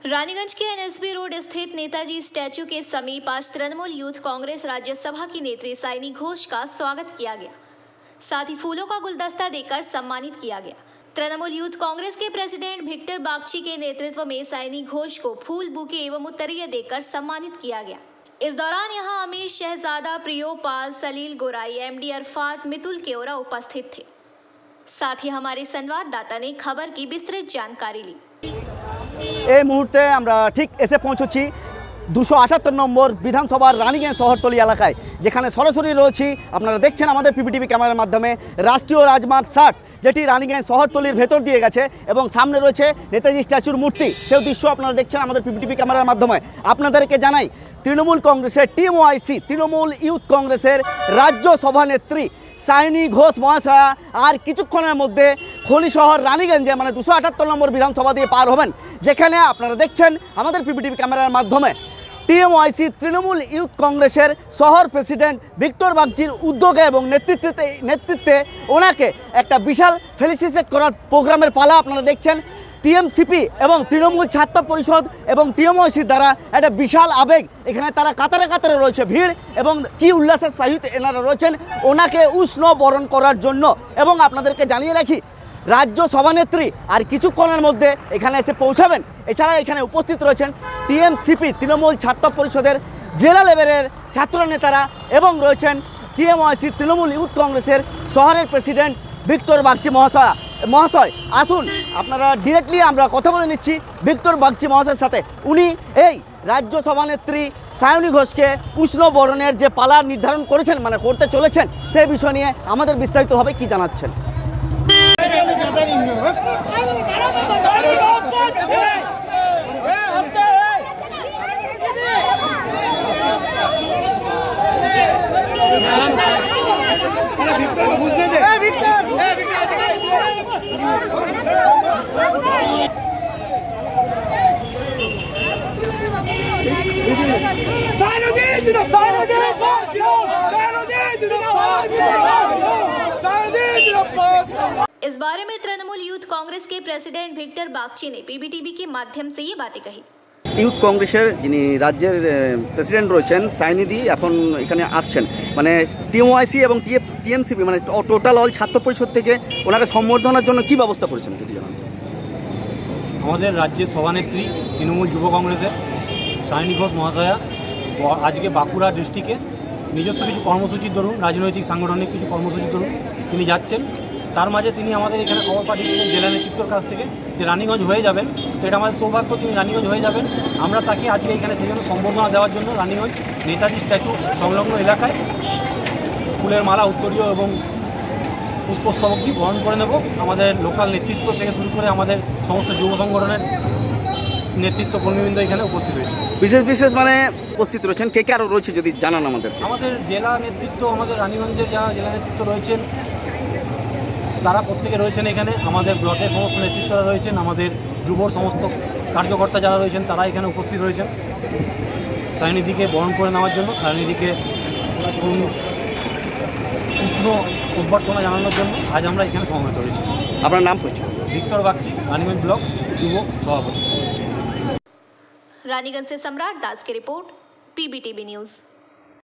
रानीगंज के NSB road स्थित Netaji statue के समीप आज तृणमूल यूथ कांग्रेस राज्यसभा की नेत्री साइनी घोष का स्वागत किया गया। साथ ही फूलों का गुलदस्ता देकर सम्मानित किया गया। तृणमूल यूथ कांग्रेस के प्रेसिडेंट विक्टर बागची के नेतृत्व में साइनी घोष को फूल बुके एवं उत्तरीय देकर सम्मानित किया गया। इस दौरान यहां अमीर शहजादा, प्रियोपाल, सलील गोराई, एमडी अरफात, मितुल केवरा उपस्थित थे। साथ ही हमारे संवाददाता ने खबर की विस्तृत जानकारी ली। এই মুহূর্তে আমরা ঠিক এসে পৌঁছেছি 278 নম্বর বিধানসভার রানীগঞ্জ শহরতলি এলাকায়, যেখানে সরাসরি রয়েছি। আপনারা দেখছেন আমাদের পিপিটিভি ক্যামেরার মাধ্যমে রাষ্ট্রীয় রাজমার্গ 60, যেটি রানীগঞ্জ শহরতলির ভেতর দিয়ে গেছে এবং সামনে রয়েছে নেতাজি স্ট্যাচুর মূর্তি। সেই দৃশ্য আপনারা দেখছেন আমাদের পিপিটিভি ক্যামেরার মাধ্যমে। আপনাদেরকে জানাই, তৃণমূল কংগ্রেসের টিএমওআইসি তৃণমূল ইউথ কংগ্রেসের রাজ্য সভানেত্রী সাইনি ঘোষ মহাশয়া আর কিছুক্ষণের মধ্যে খনি শহর রানীগঞ্জে মানে 278 নম্বর বিধানসভা দিয়ে পার হবেন, যেখানে আপনারা দেখছেন আমাদের পিপিটিভি ক্যামেরার মাধ্যমে টিএমওআইসি তৃণমূল ইউথ কংগ্রেসের শহর প্রেসিডেন্ট ভিক্টর বাগচির উদ্যোগে এবং নেতৃত্বে ওনাকে একটা বিশাল ফেলিসিটেট করার প্রোগ্রামের পালা আপনারা দেখছেন। টিএমসিপি এবং তৃণমূল ছাত্র পরিষদ এবং টিএমওআইসির দ্বারা একটা বিশাল আবেগ, এখানে তারা কাতারে কাতারে রয়েছে ভিড় এবং কি উল্লাসের সহিত এনারা রয়েছেন ওনাকে উষ্ণ বরণ করার জন্য। এবং আপনাদেরকে জানিয়ে রাখি, রাজ্য সভানেত্রী আর কিছুক্ষণের মধ্যে এখানে এসে পৌঁছাবেন। এছাড়া এখানে উপস্থিত রয়েছেন টিএমসিপি তৃণমূল ছাত্র পরিষদের জেলা লেভেলের ছাত্র নেতারা এবং রয়েছেন টিএমওআইসি তৃণমূল ইউথ কংগ্রেসের শহরের প্রেসিডেন্ট ভিক্টর বাগচি মহাশয়। আসুন আপনারা ডিরেক্টলি আমরা কথা বলে নিচ্ছি ভিক্টর বাগচি মহাশয়ের সাথে। উনি এই রাজ্য সভানেত্রী সায়নী ঘোষকে উষ্ণ বরণের যে পালা নির্ধারণ করেছেন মানে করতে চলেছেন, সেই বিষয় নিয়ে আমাদের বিস্তারিতভাবে কি জানাচ্ছেন। इस बारे में तृणमूल यूथ कांग्रेस के प्रेसिडेंट विक्टर बागची ने पीबीटीवी के माध्यम से ये बातें कही। ইউথ কংগ্রেসের যিনি রাজ্যের প্রেসিডেন্ট রয়েছেন সাইনিদি এখন এখানে আসছেন, মানে টিএমওআইসি এবং টিএমসিপি মানে টোটাল অল ছাত্র পরিষদ থেকে ওনাকে সম্বর্ধনার জন্য কি ব্যবস্থা করেছেন যদি জানান। আমাদের রাজ্যের সভানেত্রী তৃণমূল যুব কংগ্রেসের সায়নী ঘোষ মহাশয়া আজকে বাঁকুড়া ডিস্ট্রিক্টে নিজস্ব কিছু কর্মসূচির দরুন, রাজনৈতিক সাংগঠনিক কিছু কর্মসূচির দরুন তিনি যাচ্ছেন। তার মাঝে তিনি আমাদের এখানে খবর পাঠিয়েছিলেন জেলা নেতৃত্বর কাছ থেকে যে রানীগঞ্জ হয়ে যাবেন, তো এটা আমাদের সৌভাগ্য তিনি রানীগঞ্জ হয়ে যাবেন। আমরা তাকে আজকে এখানে সেই জন্য সম্বর্ধনা দেওয়ার জন্য রানীগঞ্জ নেতাজি স্ট্যাচু সংলগ্ন এলাকায় ফুলের মালা, উত্তরীয় এবং পুষ্পস্তবকটি বহন করে নেব। আমাদের লোকাল নেতৃত্ব থেকে শুরু করে আমাদের সমস্ত যুব সংগঠনের নেতৃত্ব কর্মীবৃন্দ এখানে উপস্থিত হয়েছে। বিশেষ মানে উপস্থিত রয়েছেন কে কে আরও রয়েছে যদি জানান আমাদের। আমাদের জেলা নেতৃত্ব, আমাদের রানীগঞ্জের যারা জেলা নেতৃত্ব রয়েছেন তারা প্রত্যেকে রয়েছেন এখানে। আমাদের ব্লকের সমস্ত নেতৃত্বরা রয়েছেন, আমাদের যুবর সমস্ত কার্যকর্তা যারা রয়েছেন তারা এখানে উপস্থিত রয়েছেন সায়নীদিকে বরণ করে নেওয়ার জন্য, সায়নীদিকে উষ্ণ অভ্যর্থনা জানানোর জন্য আজ আমরা এখানে সমবেত হয়েছি। আপনার নাম পরিচয়? ভিক্টর বাগচি, রানীগঞ্জ ব্লক যুব সভাপতি। रानीगंज से सम्राट दास की रिपोर्ट, पीबीटीवी न्यूज़।